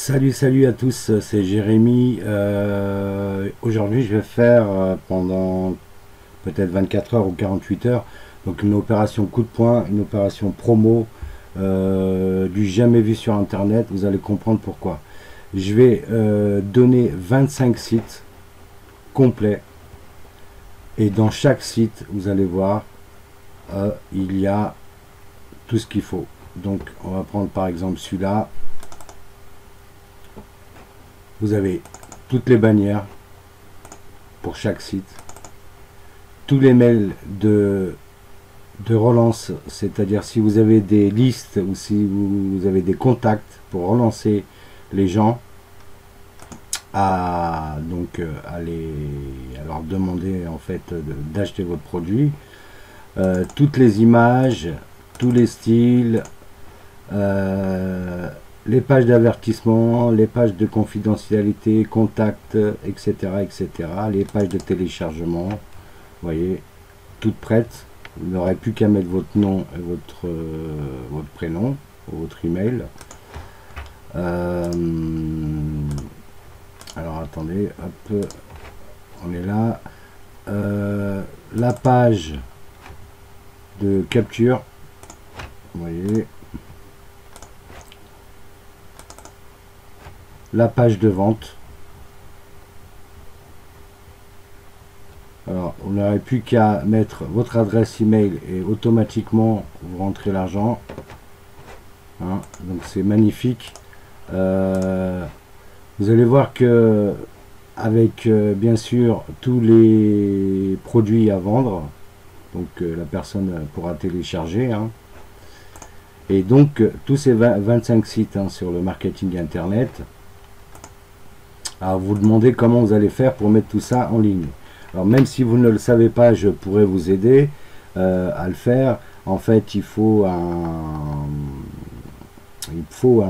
Salut à tous, c'est Jérémy. Aujourd'hui, je vais faire pendant peut-être 24 heures ou 48 heures donc une opération coup de poing, une opération promo du jamais vu sur Internet. Vous allez comprendre pourquoi. Je vais donner 25 sites complets et dans chaque site, vous allez voir, il y a tout ce qu'il faut. Donc, on va prendre par exemple celui-là. Vous avez toutes les bannières pour chaque site, tous les mails de relance, c'est-à-dire si vous avez des listes ou si vous avez des contacts pour relancer les gens, à leur demander en fait d'acheter votre produit, toutes les images, tous les styles, les pages d'avertissement, les pages de confidentialité, contact, etc., etc., les pages de téléchargement, vous voyez, toutes prêtes. Vous n'aurez plus qu'à mettre votre nom et votre prénom, votre email. Alors attendez, hop, on est là. La page de capture, vous voyez. La page de vente. Alors, on n'aurait plus qu'à mettre votre adresse email et automatiquement vous rentrez l'argent. Hein, donc c'est magnifique. Vous allez voir que avec bien sûr tous les produits à vendre, donc la personne pourra télécharger. Hein, et donc tous ces 25 sites sur le marketing internet. Alors vous demandez comment vous allez faire pour mettre tout ça en ligne. Alors même si vous ne le savez pas, je pourrais vous aider à le faire. En fait, il faut un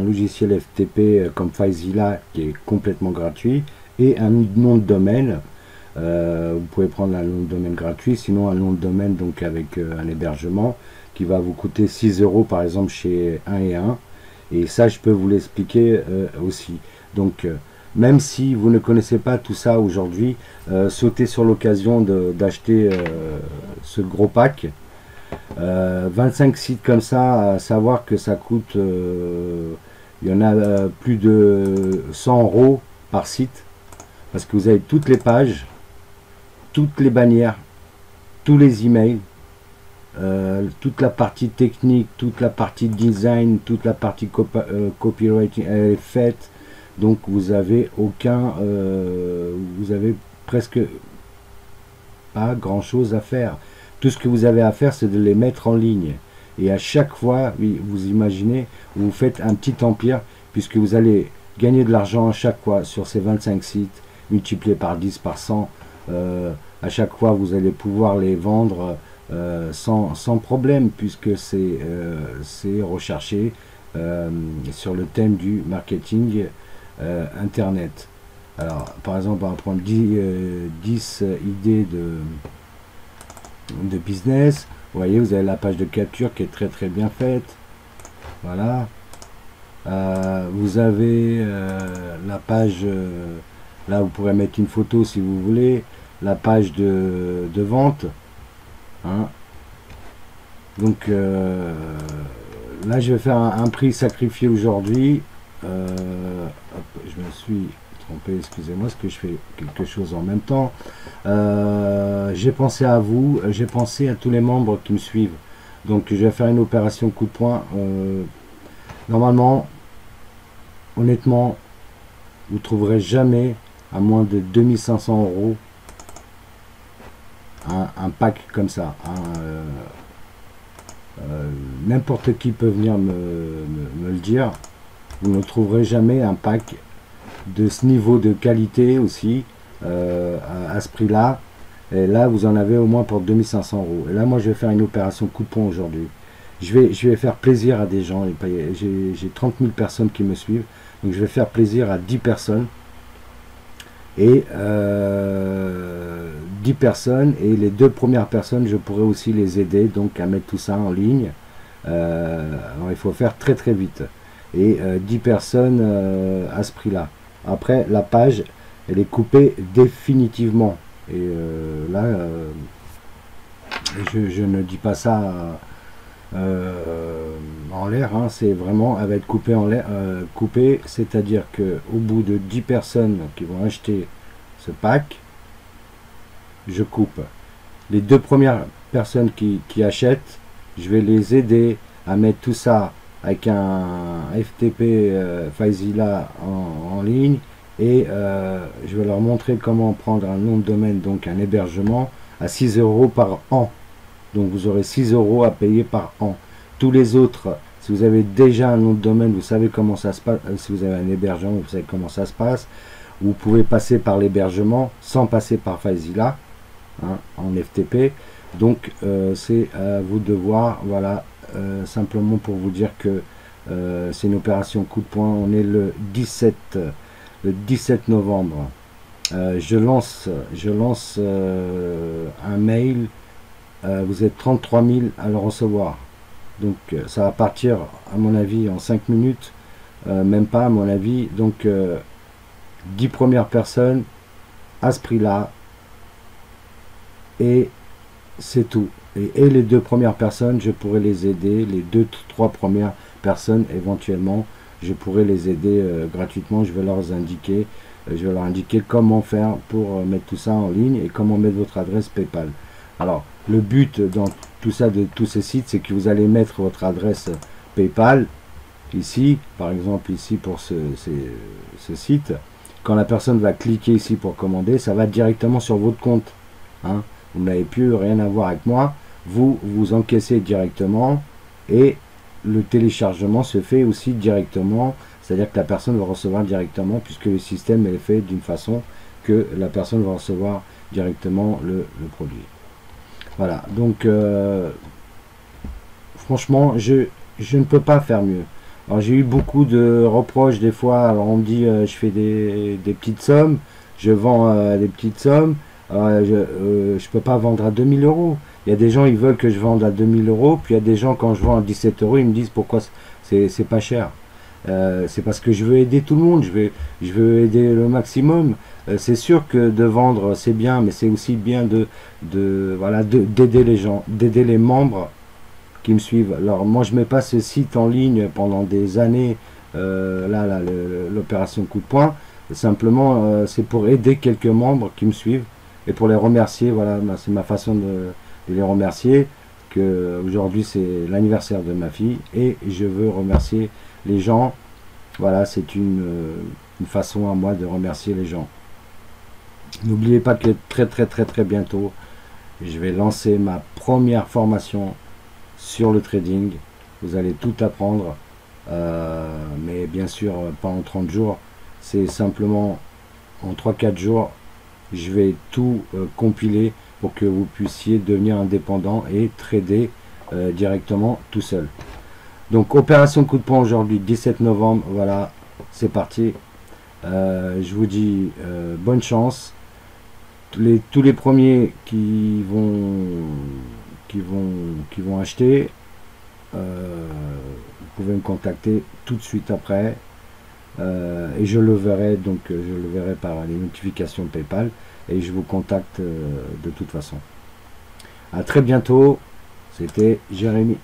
logiciel FTP comme FileZilla qui est complètement gratuit et un nom de domaine. Vous pouvez prendre un nom de domaine gratuit, sinon un nom de domaine donc avec un hébergement qui va vous coûter 6 € par exemple chez 1 et 1. Et ça, je peux vous l'expliquer aussi. Donc même si vous ne connaissez pas tout ça aujourd'hui, sautez sur l'occasion d'acheter ce gros pack. 25 sites comme ça, à savoir que ça coûte, il y en a plus de 100 € par site, parce que vous avez toutes les pages, toutes les bannières, tous les emails, toute la partie technique, toute la partie design, toute la partie copywriting, elle est faite. Donc vous avez vous avez presque pas grand chose à faire. Tout ce que vous avez à faire, c'est de les mettre en ligne. Et à chaque fois, vous imaginez, vous faites un petit empire, puisque vous allez gagner de l'argent à chaque fois sur ces 25 sites, multiplié par 10, par 100. À chaque fois, vous allez pouvoir les vendre sans problème, puisque c'est recherché sur le thème du marketing internet. Alors par exemple, on va prendre 10 idées de business. Vous voyez, vous avez la page de capture qui est très bien faite. Voilà. Vous avez la page, là vous pourrez mettre une photo si vous voulez, la page de vente. Hein. Donc là je vais faire un prix sacrifié aujourd'hui. Je me suis trompé, excusez-moi, parce que je fais quelque chose en même temps. J'ai pensé à vous, j'ai pensé à tous les membres qui me suivent. Donc je vais faire une opération coup de poing. Normalement, honnêtement, vous trouverez jamais à moins de 2500 € un pack comme ça. N'importe qui peut venir me le dire. Vous ne trouverez jamais un pack de ce niveau de qualité aussi à ce prix là. Et là vous en avez au moins pour 2500 €. Et là moi je vais faire une opération coup de poing aujourd'hui. Je vais faire plaisir à des gens. J'ai 30 000 personnes qui me suivent, donc je vais faire plaisir à 10 personnes. Et 10 personnes, et les 2 premières personnes je pourrais aussi les aider donc à mettre tout ça en ligne. Alors il faut faire très vite. et 10 personnes à ce prix-là. Après, la page, elle est coupée définitivement. Et là, je ne dis pas ça en l'air, hein, c'est vraiment, elle va être coupée en l'air, coupée, c'est-à-dire que au bout de 10 personnes qui vont acheter ce pack, je coupe. Les 2 premières personnes qui achètent, je vais les aider à mettre tout ça avec un FTP FileZilla en ligne, et je vais leur montrer comment prendre un nom de domaine, donc un hébergement, à 6 € par an. Donc vous aurez 6 € à payer par an. Tous les autres, si vous avez déjà un nom de domaine, vous savez comment ça se passe. Si vous avez un hébergement, vous savez comment ça se passe. Vous pouvez passer par l'hébergement sans passer par FileZilla, hein, en FTP. Donc c'est à vous de voir. Voilà, simplement pour vous dire que c'est une opération coup de poing. On est le 17 novembre. Je lance un mail. Vous êtes 33 000 à le recevoir. Donc ça va partir à mon avis en 5 minutes. Même pas à mon avis. Donc 10 premières personnes à ce prix-là. Et c'est tout. Et les 2 premières personnes, je pourrais les aider. Les 2-3 premières personnes, éventuellement, je pourrais les aider gratuitement. Je vais leur indiquer comment faire pour mettre tout ça en ligne et comment mettre votre adresse PayPal. Alors, le but dans tout ça, de tous ces sites, c'est que vous allez mettre votre adresse PayPal ici, par exemple ici pour ce site. Quand la personne va cliquer ici pour commander, ça va directement sur votre compte, hein. Vous n'avez plus rien à voir avec moi, vous encaissez directement, et le téléchargement se fait aussi directement, c'est-à-dire que la personne va recevoir directement, puisque le système est fait d'une façon que la personne va recevoir directement le produit. Voilà, donc franchement, je ne peux pas faire mieux. Alors j'ai eu beaucoup de reproches des fois. Alors on me dit je fais des petites sommes, je vends des petites sommes, je peux pas vendre à 2000 €. Il y a des gens, ils veulent que je vende à 2000 €, puis il y a des gens, quand je vends à 17 €, ils me disent pourquoi c'est pas cher. C'est parce que je veux aider tout le monde, je veux aider le maximum. C'est sûr que de vendre c'est bien, mais c'est aussi bien d'aider les gens, d'aider les membres qui me suivent. Alors moi je mets pas ce site en ligne pendant des années, l'opération coup de poing. Simplement c'est pour aider quelques membres qui me suivent et pour les remercier. Voilà, c'est ma façon de les remercier, que aujourd'hui c'est l'anniversaire de ma fille et je veux remercier les gens. Voilà, c'est une façon à moi de remercier les gens. N'oubliez pas que très bientôt, je vais lancer ma première formation sur le trading. Vous allez tout apprendre, mais bien sûr pas en 30 jours. C'est simplement en 3-4 jours, je vais tout compiler pour que vous puissiez devenir indépendant et trader directement tout seul. Donc opération coup de poing aujourd'hui, 17 novembre, voilà, c'est parti. Je vous dis bonne chance. Tous les premiers qui vont acheter, vous pouvez me contacter tout de suite après, et je le verrai, donc je le verrai par les notifications PayPal, et je vous contacte de toute façon. À très bientôt, c'était Jérémy.